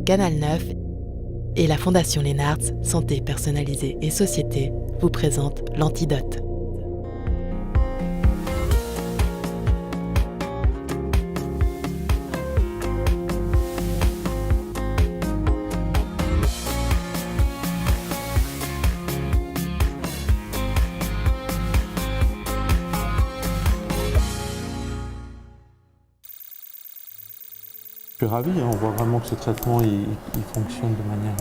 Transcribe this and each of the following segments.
Canal 9 et la Fondation Lennartz, Santé personnalisée et Société, vous présentent l'Antidote. Je suis ravi, on voit vraiment que ce traitement il fonctionne de manière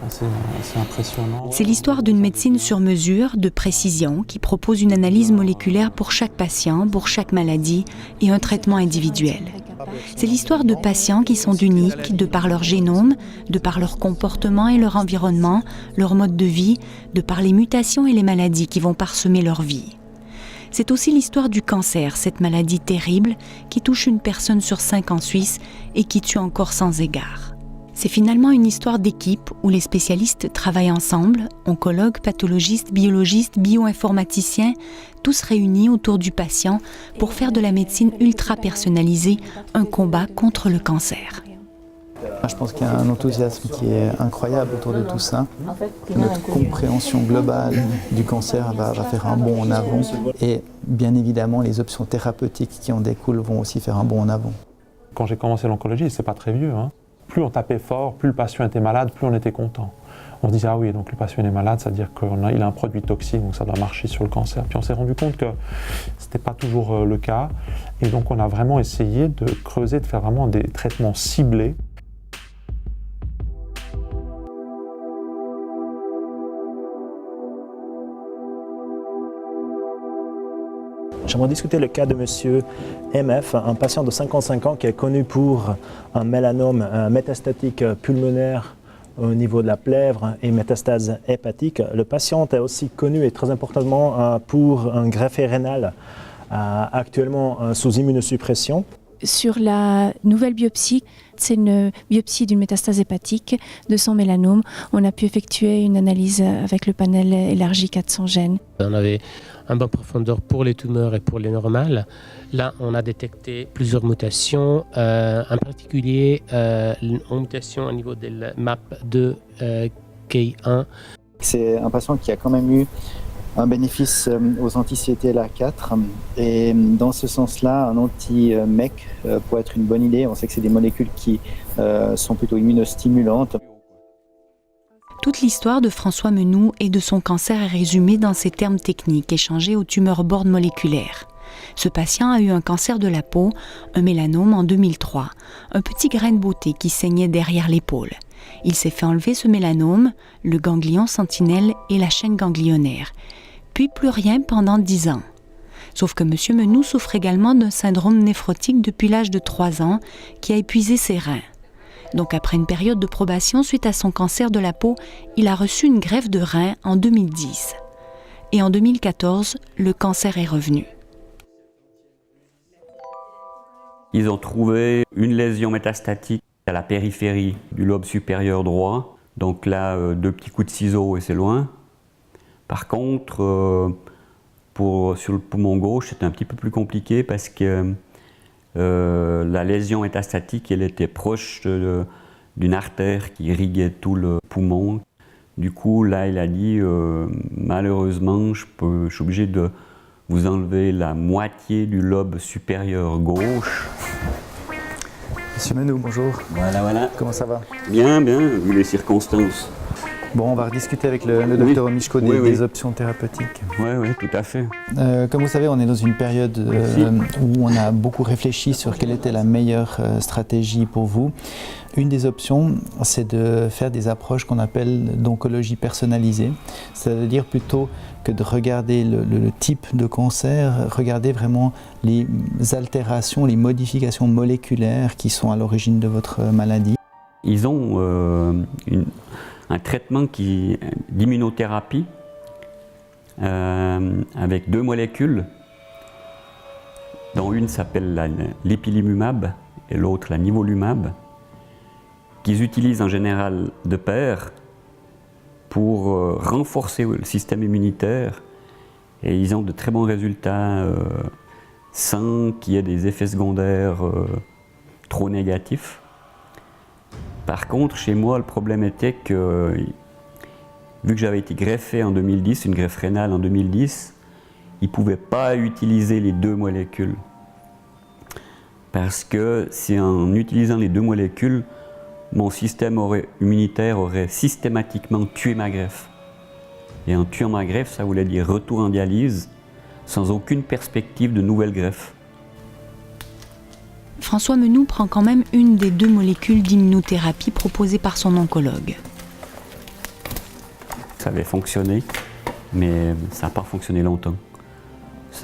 assez impressionnante. C'est l'histoire d'une médecine sur mesure, de précision, qui propose une analyse moléculaire pour chaque patient, pour chaque maladie et un traitement individuel. C'est l'histoire de patients qui sont uniques de par leur génome, de par leur comportement et leur environnement, leur mode de vie, de par les mutations et les maladies qui vont parsemer leur vie. C'est aussi l'histoire du cancer, cette maladie terrible qui touche une personne sur 5 en Suisse et qui tue encore sans égard. C'est finalement une histoire d'équipe où les spécialistes travaillent ensemble, oncologues, pathologistes, biologistes, bioinformaticiens, tous réunis autour du patient pour faire de la médecine ultra personnalisée un combat contre le cancer. Je pense qu'il y a un enthousiasme qui est incroyable autour de tout ça. Notre compréhension globale du cancer va faire un bond en avant. Et bien évidemment, les options thérapeutiques qui en découlent vont aussi faire un bond en avant. Quand j'ai commencé l'oncologie, c'est pas très vieux. Plus on tapait fort, plus le patient était malade, plus on était content. On se disait, ah oui, donc le patient est malade, c'est-à-dire qu'il a un produit toxique, donc ça doit marcher sur le cancer. Puis on s'est rendu compte que ce n'était pas toujours le cas. Et donc on a vraiment essayé de creuser, de faire vraiment des traitements ciblés. J'aimerais discuter le cas de M. MF, un patient de 55 ans qui est connu pour un mélanome métastatique pulmonaire au niveau de la plèvre et métastase hépatique. Le patient est aussi connu et très importantement pour un greffé rénal actuellement sous immunosuppression. Sur la nouvelle biopsie, c'est une biopsie d'une métastase hépatique de son mélanome. On a pu effectuer une analyse avec le panel élargi 400 gènes. On avait un bon profondeur pour les tumeurs et pour les normales. Là, on a détecté plusieurs mutations, en particulier une mutation au niveau de la MAP2 K1. C'est un patient qui a quand même eu un bénéfice aux anti-CTLA4 et dans ce sens-là, un anti-MEK pourrait être une bonne idée. On sait que c'est des molécules qui sont plutôt immunostimulantes. Toute l'histoire de François Menou et de son cancer est résumée dans ces termes techniques échangés aux tumeurs board moléculaires. Ce patient a eu un cancer de la peau, un mélanome en 2003, un petit grain de beauté qui saignait derrière l'épaule. Il s'est fait enlever ce mélanome, le ganglion sentinelle et la chaîne ganglionnaire. Puis plus rien pendant 10 ans. Sauf que M. Menou souffre également d'un syndrome néphrotique depuis l'âge de 3 ans qui a épuisé ses reins. Donc après une période de probation suite à son cancer de la peau, il a reçu une greffe de rein en 2010. Et en 2014, le cancer est revenu. Ils ont trouvé une lésion métastatique à la périphérie du lobe supérieur droit. Donc là, 2 petits coups de ciseaux et c'est loin. Par contre, sur le poumon gauche, c'était un petit peu plus compliqué parce que la lésion métastatique, elle était proche d'une artère qui irriguait tout le poumon. Du coup, là, il a dit, malheureusement, je suis obligé de vous enlever la moitié du lobe supérieur gauche. Monsieur Menou, bonjour. Voilà. Comment ça va? Bien, vu les circonstances. Bon, on va rediscuter avec le docteur Michko des options thérapeutiques. Oui, tout à fait. Comme vous savez, on est dans une période où on a beaucoup réfléchi sur quelle était la meilleure stratégie pour vous. Une des options, c'est de faire des approches qu'on appelle d'oncologie personnalisée. C'est-à-dire plutôt que de regarder le type de cancer, regarder vraiment les altérations, les modifications moléculaires qui sont à l'origine de votre maladie. Ils ont un traitement d'immunothérapie avec 2 molécules, dont une s'appelle l'ipilimumab et l'autre la nivolumab, qu'ils utilisent en général de pair pour renforcer le système immunitaire, et ils ont de très bons résultats sans qu'il y ait des effets secondaires trop négatif. Par contre, chez moi, le problème était que, vu que j'avais été greffé en 2010, une greffe rénale en 2010, ils ne pouvaient pas utiliser les 2 molécules. Parce que si en utilisant les 2 molécules, mon système immunitaire aurait systématiquement tué ma greffe. Et en tuant ma greffe, ça voulait dire retour en dialyse, sans aucune perspective de nouvelle greffe. François Menou prend quand même une des 2 molécules d'immunothérapie proposées par son oncologue. Ça avait fonctionné, mais ça n'a pas fonctionné longtemps.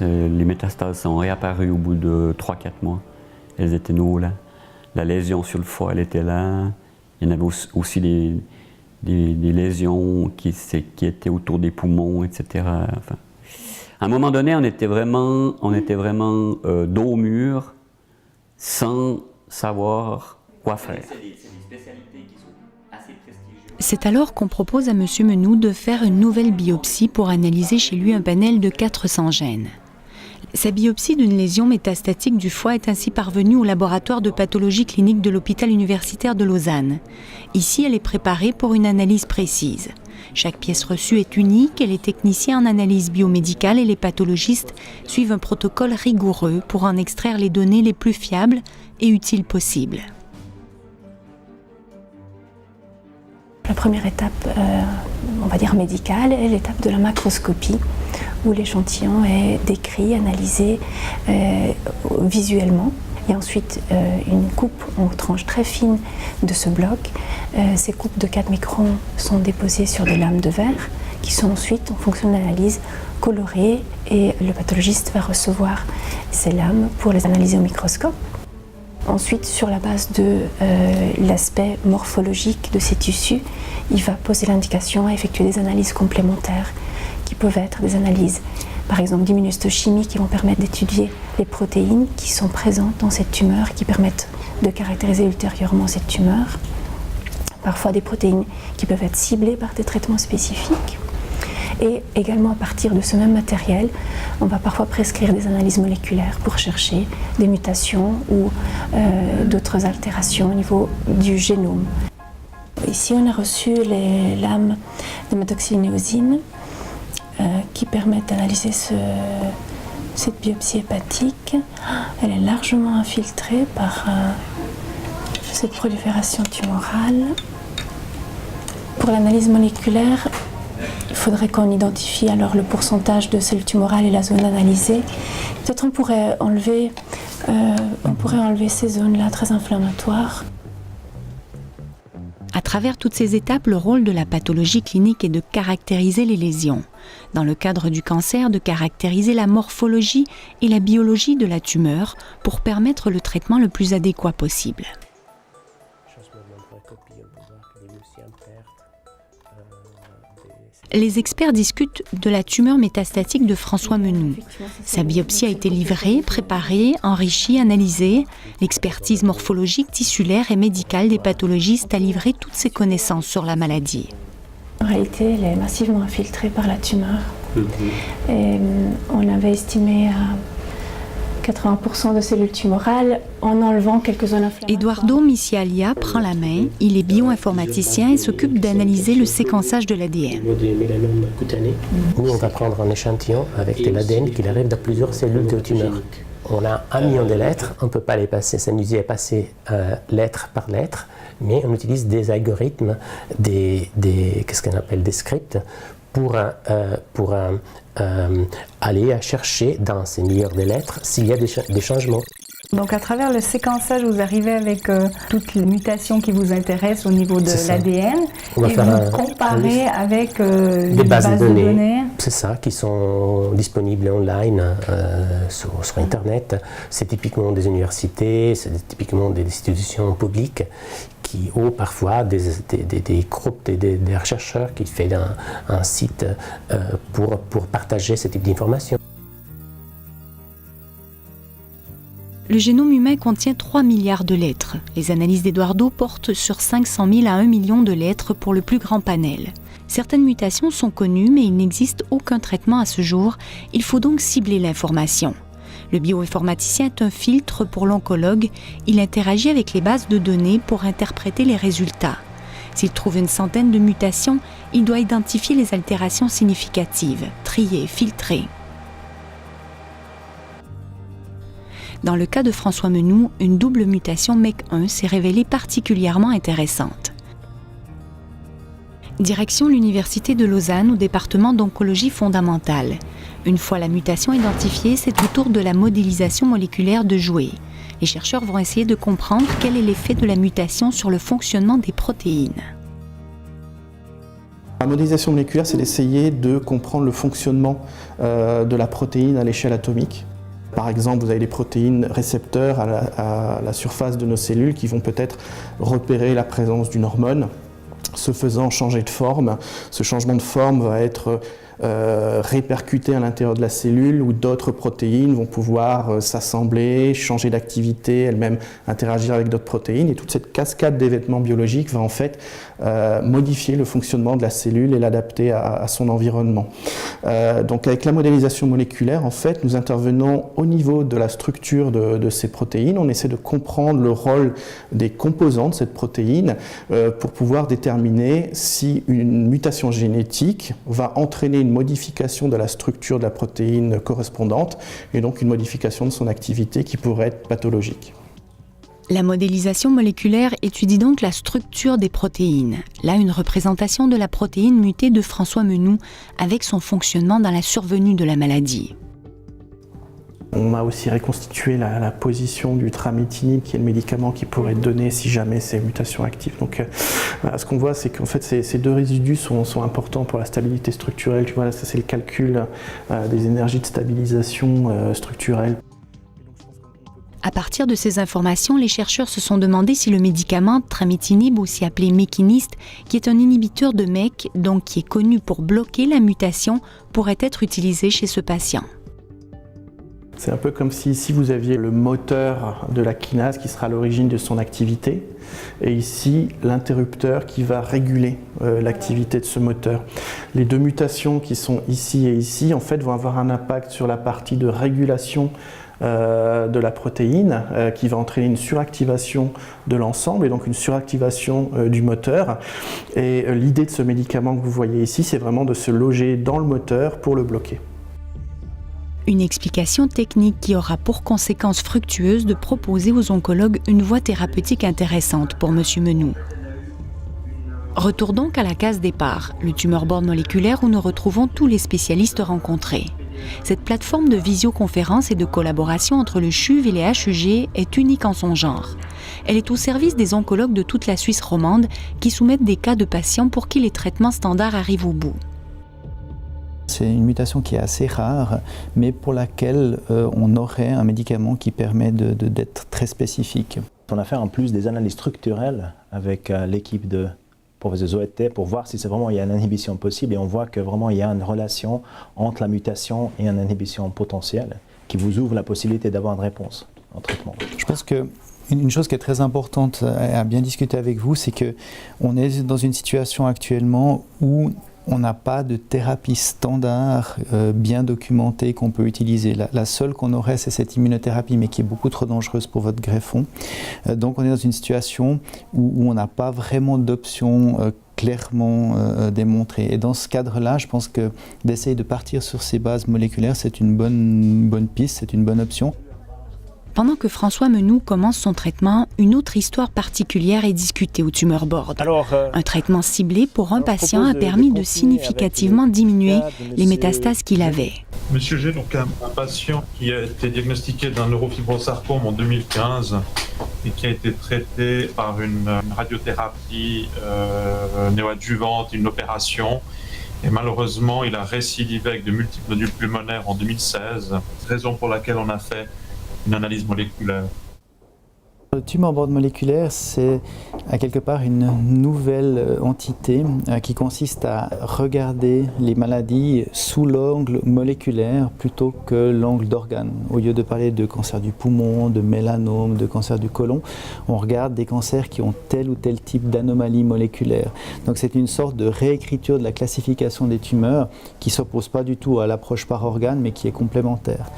Les métastases sont réapparues au bout de 3-4 mois. Elles étaient nouveau là. La lésion sur le foie, elle était là. Il y en avait aussi des lésions qui étaient autour des poumons, etc. Enfin, à un moment donné, on était vraiment dos au mur, sans savoir quoi faire. C'est alors qu'on propose à M. Menou de faire une nouvelle biopsie pour analyser chez lui un panel de 400 gènes. Sa biopsie d'une lésion métastatique du foie est ainsi parvenue au laboratoire de pathologie clinique de l'hôpital universitaire de Lausanne. Ici, elle est préparée pour une analyse précise. Chaque pièce reçue est unique et les techniciens en analyse biomédicale et les pathologistes suivent un protocole rigoureux pour en extraire les données les plus fiables et utiles possibles. La première étape, on va dire médicale, est l'étape de la macroscopie, où l'échantillon est décrit, analysé visuellement. Et ensuite, une coupe en tranche très fine de ce bloc. Ces coupes de 4 microns sont déposées sur des lames de verre, qui sont ensuite, en fonction de l'analyse, colorées, et le pathologiste va recevoir ces lames pour les analyser au microscope. Ensuite, sur la base de l'aspect morphologique de ces tissus, il va poser l'indication à effectuer des analyses complémentaires qui peuvent être des analyses, par exemple d'immunohistochimie, qui vont permettre d'étudier les protéines qui sont présentes dans cette tumeur, qui permettent de caractériser ultérieurement cette tumeur. Parfois des protéines qui peuvent être ciblées par des traitements spécifiques. Et également à partir de ce même matériel, on va parfois prescrire des analyses moléculaires pour chercher des mutations ou d'autres altérations au niveau du génome. Ici, on a reçu les lames de méthoxyniosine qui permettent d'analyser cette biopsie hépatique. Elle est largement infiltrée par cette prolifération tumorale. Pour l'analyse moléculaire, il faudrait qu'on identifie alors le pourcentage de cellules tumorales et la zone analysée. Peut-être on pourrait enlever ces zones-là très inflammatoires. À travers toutes ces étapes, le rôle de la pathologie clinique est de caractériser les lésions. Dans le cadre du cancer, de caractériser la morphologie et la biologie de la tumeur pour permettre le traitement le plus adéquat possible. Les experts discutent de la tumeur métastatique de François Menou. Sa biopsie a été livrée, préparée, enrichie, analysée. L'expertise morphologique, tissulaire et médicale des pathologistes a livré toutes ses connaissances sur la maladie. En réalité, elle est massivement infiltrée par la tumeur. Et on avait estimé à 80% de cellules tumorales en enlevant quelques zones inflammatoires. Eduardo Misialia prend la main. Il est bioinformaticien et s'occupe d'analyser le séquençage de l'ADN. Des mélanomes cutanés. Nous, on va prendre un échantillon avec de l'ADN qui arrive dans plusieurs cellules de tumeur. On a 1 million de lettres, on ne peut pas les passer, s'amuser à passer lettre par lettre, mais on utilise des algorithmes, qu'est-ce qu'on appelle des scripts, pour aller à chercher dans ces milliards de lettres s'il y a des changements. Donc à travers le séquençage, vous arrivez avec toutes les mutations qui vous intéressent au niveau de l'ADN et vous comparez avec des bases de données. C'est ça, qui sont disponibles online sur Internet. C'est typiquement des universités, c'est typiquement des institutions publiques qui ont parfois des groupes, des chercheurs qui font un site pour partager ce type d'informations. Le génome humain contient 3 milliards de lettres. Les analyses d'Eduardo portent sur 500 000 à 1 million de lettres pour le plus grand panel. Certaines mutations sont connues, mais il n'existe aucun traitement à ce jour. Il faut donc cibler l'information. Le bioinformaticien est un filtre pour l'oncologue. Il interagit avec les bases de données pour interpréter les résultats. S'il trouve une centaine de mutations, il doit identifier les altérations significatives, trier, filtrer. Dans le cas de François Menou, une double mutation MEC1 s'est révélée particulièrement intéressante. Direction l'Université de Lausanne au département d'oncologie fondamentale. Une fois la mutation identifiée, c'est au tour de la modélisation moléculaire de jouer. Les chercheurs vont essayer de comprendre quel est l'effet de la mutation sur le fonctionnement des protéines. La modélisation moléculaire, c'est d'essayer de comprendre le fonctionnement de la protéine à l'échelle atomique. Par exemple, vous avez des protéines récepteurs à la surface de nos cellules qui vont peut-être repérer la présence d'une hormone. Ce faisant, changer de forme. Ce changement de forme va être répercuté à l'intérieur de la cellule où d'autres protéines vont pouvoir s'assembler, changer d'activité, elles-mêmes interagir avec d'autres protéines. Et toute cette cascade d'événements biologiques va en fait modifier le fonctionnement de la cellule et l'adapter à son environnement. Donc avec la modélisation moléculaire, en fait, nous intervenons au niveau de la structure de ces protéines. On essaie de comprendre le rôle des composants de cette protéine pour pouvoir déterminer si une mutation génétique va entraîner une modification de la structure de la protéine correspondante et donc une modification de son activité qui pourrait être pathologique. La modélisation moléculaire étudie donc la structure des protéines. Là, une représentation de la protéine mutée de François Menou avec son fonctionnement dans la survenue de la maladie. On a aussi reconstitué la position du tramétinib, qui est le médicament qui pourrait être donné si jamais ces mutations actives. Donc, ce qu'on voit, c'est qu'en fait, ces deux résidus sont importants pour la stabilité structurelle. Tu vois, là, ça, c'est le calcul des énergies de stabilisation structurelle. À partir de ces informations, les chercheurs se sont demandé si le médicament tramétinib, aussi appelé mékiniste, qui est un inhibiteur de MEK, donc qui est connu pour bloquer la mutation, pourrait être utilisé chez ce patient. C'est un peu comme si ici vous aviez le moteur de la kinase qui sera à l'origine de son activité et ici l'interrupteur qui va réguler l'activité de ce moteur. Les deux mutations qui sont ici et ici en fait vont avoir un impact sur la partie de régulation de la protéine qui va entraîner une suractivation de l'ensemble et donc une suractivation du moteur. Et l'idée de ce médicament que vous voyez ici, c'est vraiment de se loger dans le moteur pour le bloquer. Une explication technique qui aura pour conséquence fructueuse de proposer aux oncologues une voie thérapeutique intéressante pour M. Menou. Retour donc à la case départ, le tumeur board moléculaire où nous retrouvons tous les spécialistes rencontrés. Cette plateforme de visioconférence et de collaboration entre le CHUV et les HUG est unique en son genre. Elle est au service des oncologues de toute la Suisse romande qui soumettent des cas de patients pour qui les traitements standards arrivent au bout. C'est une mutation qui est assez rare, mais pour laquelle on aurait un médicament qui permet d'être très spécifique. On a fait en plus des analyses structurelles avec l'équipe de professeur Zoete pour voir si c'est vraiment il y a une inhibition possible et on voit que vraiment il y a une relation entre la mutation et une inhibition potentielle qui vous ouvre la possibilité d'avoir une réponse en traitement. Je pense que une chose qui est très importante à bien discuter avec vous, c'est qu'on est dans une situation actuellement où on n'a pas de thérapie standard bien documentée qu'on peut utiliser. La seule qu'on aurait, c'est cette immunothérapie, mais qui est beaucoup trop dangereuse pour votre greffon. Donc on est dans une situation où on n'a pas vraiment d'options clairement démontrées. Et dans ce cadre-là, je pense que d'essayer de partir sur ces bases moléculaires, c'est une bonne piste, c'est une bonne option. Pendant que François Menou commence son traitement, une autre histoire particulière est discutée au tumeur board. Un traitement ciblé pour un patient a permis de significativement diminuer les métastases qu'il avait. Monsieur G, donc un patient qui a été diagnostiqué d'un neurofibrosarcome en 2015 et qui a été traité par une radiothérapie néoadjuvante, une opération. Et malheureusement, il a récidivé avec de multiples nodules pulmonaires en 2016, raison pour laquelle on a fait une analyse moléculaire. Le tumeur board moléculaire, c'est à quelque part une nouvelle entité qui consiste à regarder les maladies sous l'angle moléculaire plutôt que l'angle d'organe. Au lieu de parler de cancer du poumon, de mélanome, de cancer du côlon, on regarde des cancers qui ont tel ou tel type d'anomalie moléculaire. Donc c'est une sorte de réécriture de la classification des tumeurs qui ne s'oppose pas du tout à l'approche par organe, mais qui est complémentaire.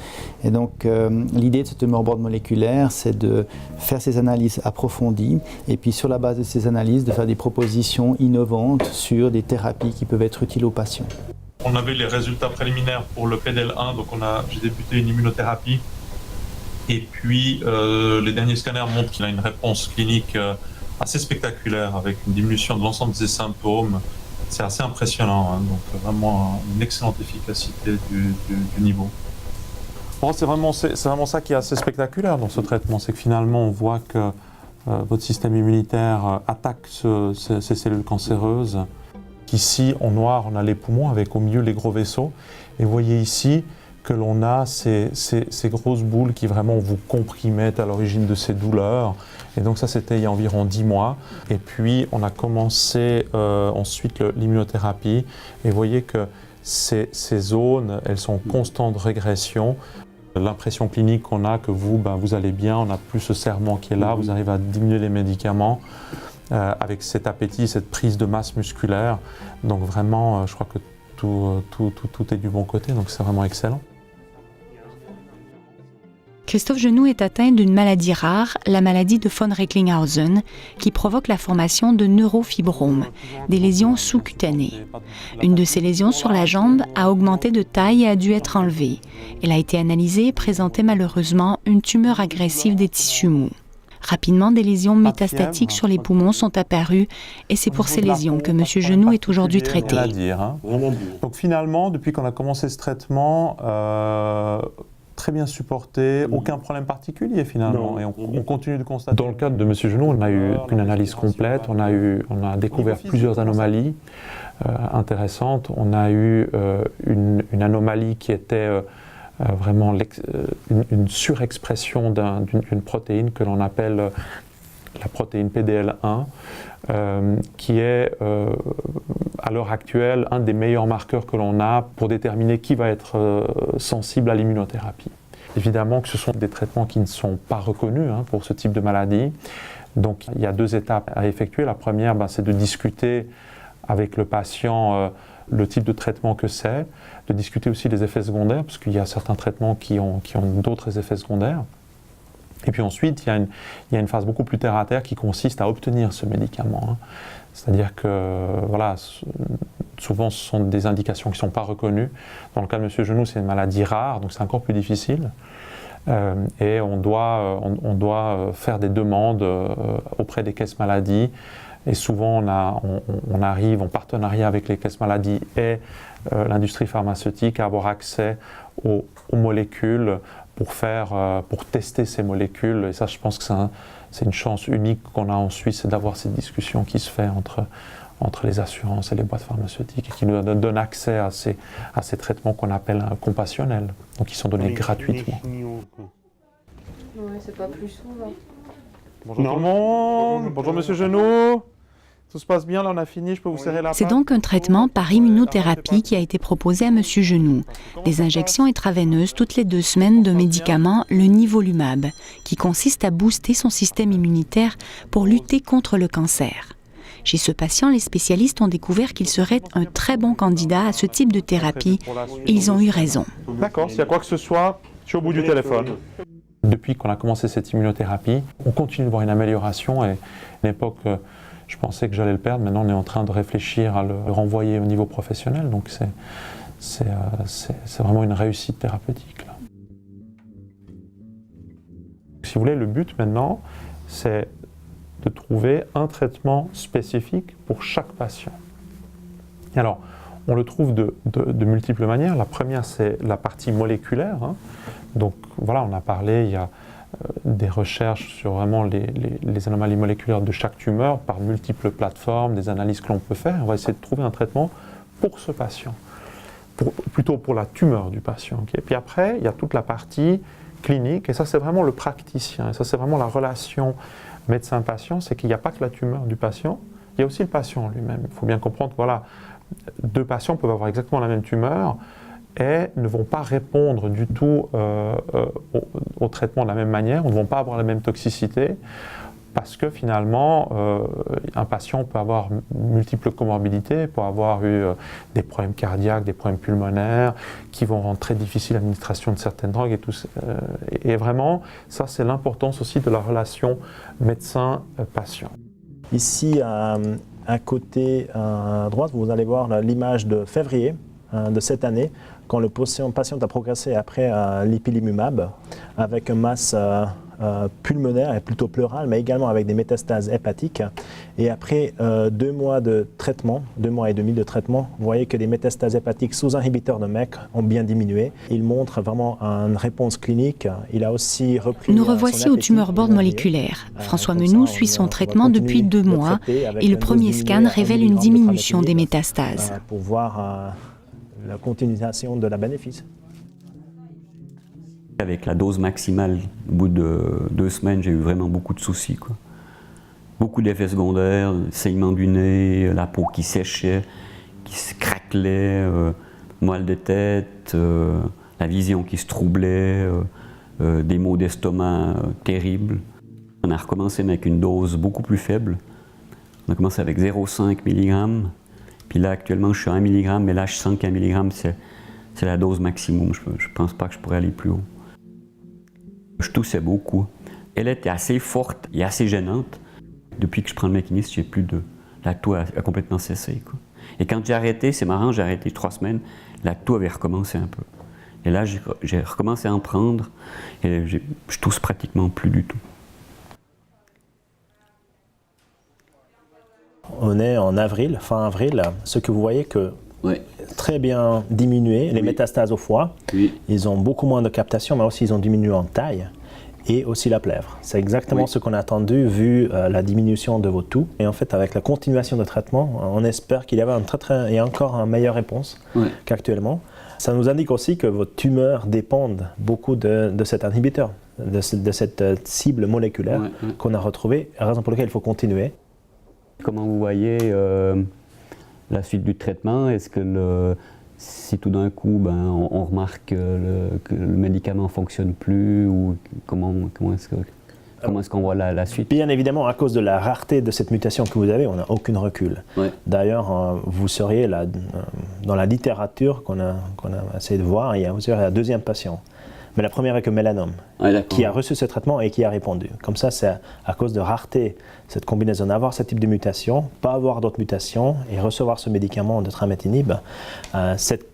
Et donc l'idée de ce tumeur board moléculaire, c'est de faire ces analyses approfondies et puis sur la base de ces analyses de faire des propositions innovantes sur des thérapies qui peuvent être utiles aux patients. On avait les résultats préliminaires pour le PDL1, donc j'ai débuté une immunothérapie et puis les derniers scanners montrent qu'il a une réponse clinique assez spectaculaire avec une diminution de l'ensemble de ses symptômes. C'est assez impressionnant, hein, donc vraiment une excellente efficacité du niveau. Bon, c'est vraiment ça qui est assez spectaculaire dans ce traitement, c'est que finalement on voit que votre système immunitaire attaque ces cellules cancéreuses. Ici en noir on a les poumons avec au milieu les gros vaisseaux et vous voyez ici que l'on a ces grosses boules qui vraiment vous comprimaient à l'origine de ces douleurs. Et donc ça c'était il y a environ 10 mois. Et puis on a commencé ensuite l'immunothérapie et vous voyez que ces zones, elles sont en constante régression. L'impression clinique qu'on a que vous allez bien, on n'a plus ce serrement qui est là, vous arrivez à diminuer les médicaments avec cet appétit, cette prise de masse musculaire. Donc vraiment, je crois que tout est du bon côté, donc c'est vraiment excellent. Christophe Genoux est atteint d'une maladie rare, la maladie de von Recklinghausen, qui provoque la formation de neurofibromes, des lésions sous-cutanées. Une de ces lésions sur la jambe a augmenté de taille et a dû être enlevée. Elle a été analysée et présentait malheureusement une tumeur agressive des tissus mous. Rapidement, des lésions métastatiques sur les poumons sont apparues et c'est pour ces lésions que M. Genoux est aujourd'hui traité. Donc finalement, depuis qu'on a commencé ce traitement, très bien supporté, aucun problème particulier finalement, et on continue de constater. Dans le cadre de M. Genoux, on a eu une analyse complète, on a découvert plusieurs anomalies intéressantes. On a eu une anomalie qui était vraiment une surexpression d'une protéine que l'on appelle la protéine PDL1, qui est à l'heure actuelle un des meilleurs marqueurs que l'on a pour déterminer qui va être sensible à l'immunothérapie. Évidemment que ce sont des traitements qui ne sont pas reconnus pour ce type de maladie. Donc il y a 2 étapes à effectuer. La première, c'est de discuter avec le patient le type de traitement que c'est, de discuter aussi des effets secondaires, parce qu'il y a certains traitements qui ont d'autres effets secondaires. Et puis ensuite, il y a une phase beaucoup plus terre-à-terre qui consiste à obtenir ce médicament. C'est-à-dire que, voilà, souvent ce sont des indications qui ne sont pas reconnues. Dans le cas de M. Genoux, c'est une maladie rare, donc c'est encore plus difficile. Et on doit faire des demandes auprès des caisses maladies. Et souvent, on arrive en partenariat avec les caisses maladies et l'industrie pharmaceutique à avoir accès aux molécules pour tester ces molécules. Et ça, je pense que c'est une chance unique qu'on a en Suisse, c'est d'avoir cette discussion qui se fait entre les assurances et les boîtes pharmaceutiques et qui nous donne accès à ces traitements qu'on appelle compassionnels, donc qui sont donnés gratuitement. Ouais, c'est pas plus souvent. Bonjour tout le monde, bonjour Monsieur Genoux. Tout se passe bien, là on a fini, je peux vous serrer la main. C'est donc un traitement par immunothérapie qui a été proposé à M. Genoux. Des injections intraveineuses toutes les 2 semaines de médicament, le nivolumab, qui consiste à booster son système immunitaire pour lutter contre le cancer. Chez ce patient, les spécialistes ont découvert qu'il serait un très bon candidat à ce type de thérapie et ils ont eu raison. D'accord, s'il y a quoi que ce soit, je suis au bout du téléphone. Depuis qu'on a commencé cette immunothérapie, on continue de voir une amélioration et à une époque, je pensais que j'allais le perdre. Maintenant, on est en train de réfléchir à le renvoyer au niveau professionnel. Donc, c'est vraiment une réussite thérapeutique. Là. Si vous voulez, le but maintenant, c'est de trouver un traitement spécifique pour chaque patient. Et alors, on le trouve de multiples manières. La première, c'est la partie moléculaire. Donc, voilà, on a parlé, il y a des recherches sur vraiment les anomalies moléculaires de chaque tumeur par multiples plateformes, des analyses que l'on peut faire. On va essayer de trouver un traitement pour ce patient, plutôt pour la tumeur du patient. Okay. Puis après, il y a toute la partie clinique, et ça c'est vraiment le praticien, et ça c'est vraiment la relation médecin-patient, c'est qu'il n'y a pas que la tumeur du patient, il y a aussi le patient lui-même. Il faut bien comprendre que voilà, 2 patients peuvent avoir exactement la même tumeur et ne vont pas répondre du tout au traitement de la même manière, ou ne vont pas avoir la même toxicité, parce que finalement, un patient peut avoir multiples comorbidités, peut avoir eu des problèmes cardiaques, des problèmes pulmonaires, qui vont rendre très difficile l'administration de certaines drogues et tout. Et vraiment, ça c'est l'importance aussi de la relation médecin-patient. Ici, à côté à droite, vous allez voir l'image de février de cette année, quand le patient a progressé après l'ipilimumab, avec une masse pulmonaire et plutôt pleurale, mais également avec des métastases hépatiques. Et après 2 mois de traitement, 2 mois et demi de traitement, vous voyez que les métastases hépatiques sous inhibiteurs de MEK ont bien diminué. Il montre vraiment une réponse clinique. Il a aussi repris. Nous revoici au tumeur board moléculaire. François Menou suit son traitement depuis 2 mois et le premier scan révèle une diminution des métastases. Pour voir la continuation de la bénéfice. Avec la dose maximale, au bout de 2 semaines, j'ai eu vraiment beaucoup de soucis, quoi. Beaucoup d'effets secondaires, saignement du nez, la peau qui séchait, qui se craquelait, mal de tête, la vision qui se troublait, des maux d'estomac terribles. On a recommencé avec une dose beaucoup plus faible. On a commencé avec 0,5 mg, puis là actuellement je suis à 1 mg, mais là je sens qu'un mg c'est la dose maximum. Je ne pense pas que je pourrais aller plus haut. Je toussais beaucoup. Elle était assez forte et assez gênante. Depuis que je prends le mécanisme, j'ai plus de... La toux a complètement cessé, quoi. Et quand j'ai arrêté, c'est marrant, j'ai arrêté 3 semaines, la toux avait recommencé un peu. Et là, j'ai recommencé à en prendre et je tousse pratiquement plus du tout. On est en avril, fin avril, ce que vous voyez que très bien diminué, les métastases au foie, ils ont beaucoup moins de captation, mais aussi ils ont diminué en taille, et aussi la plèvre. C'est exactement ce qu'on a attendu vu la diminution de vos toux. Et en fait, avec la continuation de traitement, on espère qu'il y a encore une meilleure réponse qu'actuellement. Ça nous indique aussi que vos tumeurs dépendent beaucoup de cet inhibiteur, de cette cible moléculaire qu'on a retrouvée, raison pour laquelle il faut continuer. Comment vous voyez la suite du traitement? Est-ce que si tout d'un coup on remarque que le médicament ne fonctionne plus, ou comment est-ce qu'on voit la suite? Bien évidemment, à cause de la rareté de cette mutation que vous avez, on n'a aucun recul. D'ailleurs, vous seriez dans la littérature qu'on a essayé de voir, vous seriez la 2e patient. Mais la première est que mélanome, qui a reçu ce traitement et qui a répondu. Comme ça, c'est à cause de rareté, cette combinaison d'avoir ce type de mutation, pas avoir d'autres mutations et recevoir ce médicament de trametinib. Cette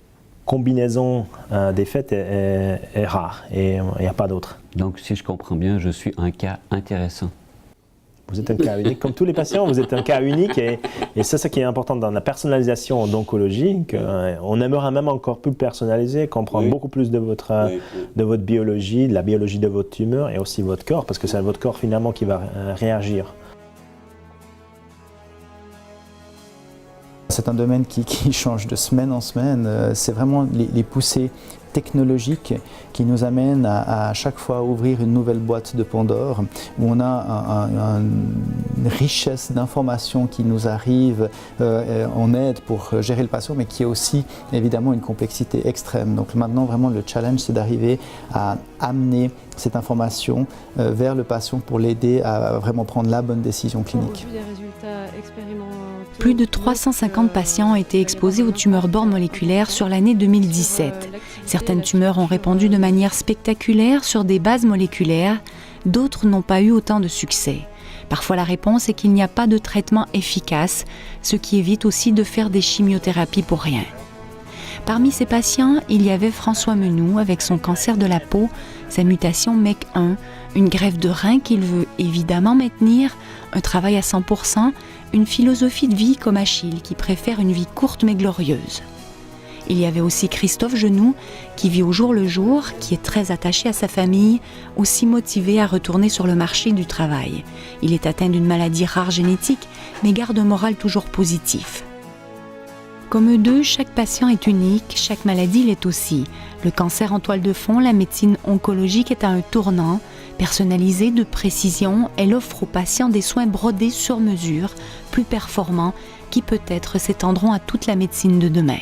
combinaison des faits est rare et il n'y a pas d'autre. Donc, si je comprends bien, je suis un cas intéressant. Vous êtes un cas unique. Comme tous les patients, vous êtes un cas unique. Et c'est ce qui est important dans la personnalisation d'oncologie. On aimerait même encore plus personnaliser, comprendre beaucoup plus de votre biologie, de la biologie de votre tumeur et aussi votre corps, parce que c'est votre corps finalement qui va réagir. C'est un domaine qui change de semaine en semaine. C'est vraiment les poussées technologiques qui nous amènent à chaque fois ouvrir une nouvelle boîte de Pandore, où on a une richesse d'informations qui nous arrivent en aide pour gérer le patient, mais qui est aussi évidemment une complexité extrême. Donc maintenant vraiment le challenge, c'est d'arriver à amener cette information vers le patient pour l'aider à vraiment prendre la bonne décision clinique. Plus de 350 patients ont été exposés aux tumeurs board moléculaires sur l'année 2017. Certaines tumeurs ont répondu de manière spectaculaire sur des bases moléculaires, d'autres n'ont pas eu autant de succès. Parfois la réponse est qu'il n'y a pas de traitement efficace, ce qui évite aussi de faire des chimiothérapies pour rien. Parmi ces patients, il y avait François Menou avec son cancer de la peau, sa mutation MEK1, une greffe de rein qu'il veut évidemment maintenir, un travail à 100%, une philosophie de vie comme Achille qui préfère une vie courte mais glorieuse. Il y avait aussi Christophe Genoux qui vit au jour le jour, qui est très attaché à sa famille, aussi motivé à retourner sur le marché du travail. Il est atteint d'une maladie rare génétique mais garde un moral toujours positif. Comme eux deux, chaque patient est unique, chaque maladie l'est aussi. Le cancer en toile de fond, la médecine oncologique est à un tournant. Personnalisée, de précision, elle offre aux patients des soins brodés sur mesure, plus performants, qui peut-être s'étendront à toute la médecine de demain.